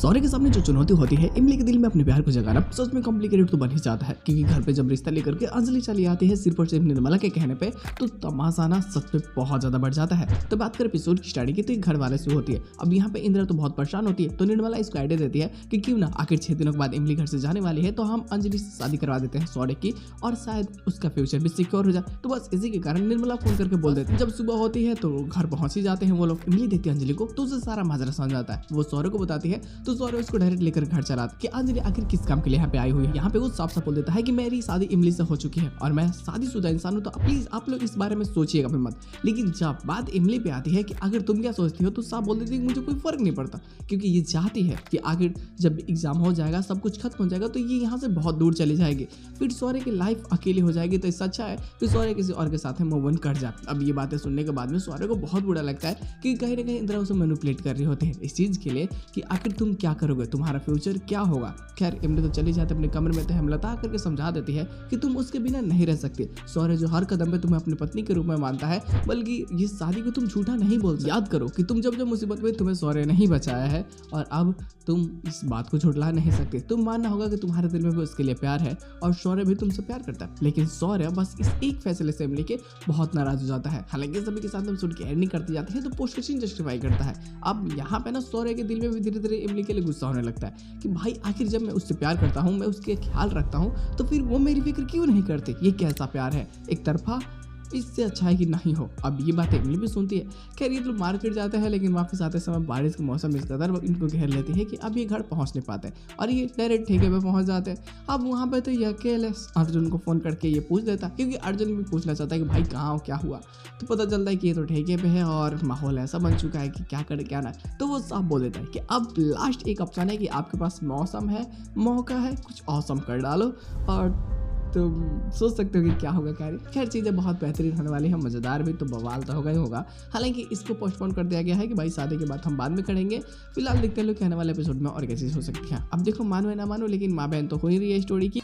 सौर्य के सामने जो चुनौती होती है इमली के दिल में अपने प्यार को जगाना सच में कॉम्प्लिकेटेड तो बन ही जाता है, क्योंकि घर पे जब रिश्ता लेकर के अंजलि चली आती है सिर्फ और सिर्फ निर्मला के कहने पे तो तमाशा ना सच में बहुत ज्यादा बढ़ जाता है। तो बात करें एपिसोड की स्टार्टिंग की तो घर वाले से होती है। अब यहाँ पे इंदिरा तो बहुत परेशान होती है, तो निर्मला इसको आइडिया देती है कि क्यों ना आखिर 6 दिनों के बाद इमली घर से जाने वाली है तो हम अंजलि से शादी करवा देते हैं सौर्य की, और शायद उसका फ्यूचर भी सिक्योर हो जाए। तो बस इसी के कारण निर्मला फोन करके बोल देती है। जब सुबह होती है तो घर पहुंच ही जाते हैं वो लोग। इमली देखती है अंजलि को तो उसे सारा माजरा समझ जाता है। वो सौर्य को बताती है तो सौर्य उसको डायरेक्ट लेकर घर चला कि अंजलि आखिर किस काम के लिए यहाँ पे आई हुई है। यहाँ पे वो साफ साफ बोल देता है कि मेरी शादी इमली से हो चुकी है और मैं शादीशुदा इंसान हूँ, तो प्लीज आप लोग इस बारे में सोचिएगा भी मत। लेकिन जब बात इमली पे आती है कि अगर तुम क्या सोचती हो तो साफ बोल देती है कि मुझे कोई फर्क नहीं पड़ता, क्योंकि ये चाहती है कि आखिर जब एग्जाम हो जाएगा सब कुछ खत्म हो जाएगा तो ये यहाँ से बहुत दूर चली जाएगी, फिर सौर्य की लाइफ अकेली हो जाएगी। तो इससे अच्छा है कि सौर्य किसी और के साथ मूव ऑन कर जाए। अब ये बातें सुनने के बाद में सौर्य को बहुत बुरा लगता है कि कहीं ना कहीं इंदिरा उसे मैनिपुलेट कर रही होती है इस चीज के लिए कि आखिर तुम क्या करोगे, तुम्हारा फ्यूचर क्या होगा। खैर इमली तो चली जाती अपने कमरे में, तो हेमलता करके समझा देती है कि तुम उसके बिना नहीं रह सकते। सौर्य जो हर कदम पे तुम्हें अपनी पत्नी के रूप में मानता है, बल्कि ये शादी को तुम झूठा नहीं बोल। याद करो कि तुम जब मुसीबत में तुम्हें सौर्य नहीं बचाया है और अब तुम इस बात को झुठला नहीं सकते। तुम मानना होगा कि तुम्हारे दिल में भी उसके लिए प्यार है और सौर्य भी तुमसे प्यार करता है। लेकिन सौर्य बस इस एक फैसले से इमली के बहुत नाराज हो जाता है। हालांकि सभी के साथ सुन के एड नहीं करती जाती है तो पोस्टकास्टिंग जस्टिफाई करता है। अब यहाँ पे ना सौर्य के दिल में भी धीरे धीरे इमली के लिए गुस्सा होने लगता है कि भाई आखिर जब मैं उससे प्यार करता हूँ, मैं उसके ख्याल रखता हूँ, तो फिर वो मेरी फिक्र क्यों नहीं करते। ये कैसा प्यार है, एक तरफा, इससे अच्छा है कि नहीं हो। अब ये बात इमली भी सुनती है। खैर ये तो मार्केट जाते हैं, लेकिन वापस आते समय बारिश का मौसम इस कदर इनको घेर लेती है कि अब ये घर पहुंच नहीं पाते और ये डायरेक्ट ठेके पे पहुंच जाते हैं। अब वहाँ पे तो ये अकेले अर्जुन को फ़ोन करके ये पूछ देता है, क्योंकि अर्जुन भी पूछना चाहता है कि भाई कहाँ हो, क्या हुआ। तो पता चलता है कि ये तो ठेके पे है और माहौल ऐसा बन चुका है कि क्या करे क्या ना। तो वो साफ बोल देता है कि अब लास्ट एक ऑप्शन है कि आपके पास मौसम है, मौका है, कुछ औसम कर डालो और तो सोच सकते हो कि क्या होगा कार्य। खैर चीज़ें बहुत बेहतरीन होने वाली है, मज़ेदार भी, तो बवाल तो होगा ही होगा। हालांकि इसको पोस्टपोन कर दिया गया है कि भाई शादी के बाद हम बाद में करेंगे। फिलहाल देखते हैं लोग कहने वाले एपिसोड में और क्या चीज़ हो सकती है। अब देखो मानो या ना मानो, लेकिन माँ बहन तो हो ही रही है स्टोरी की।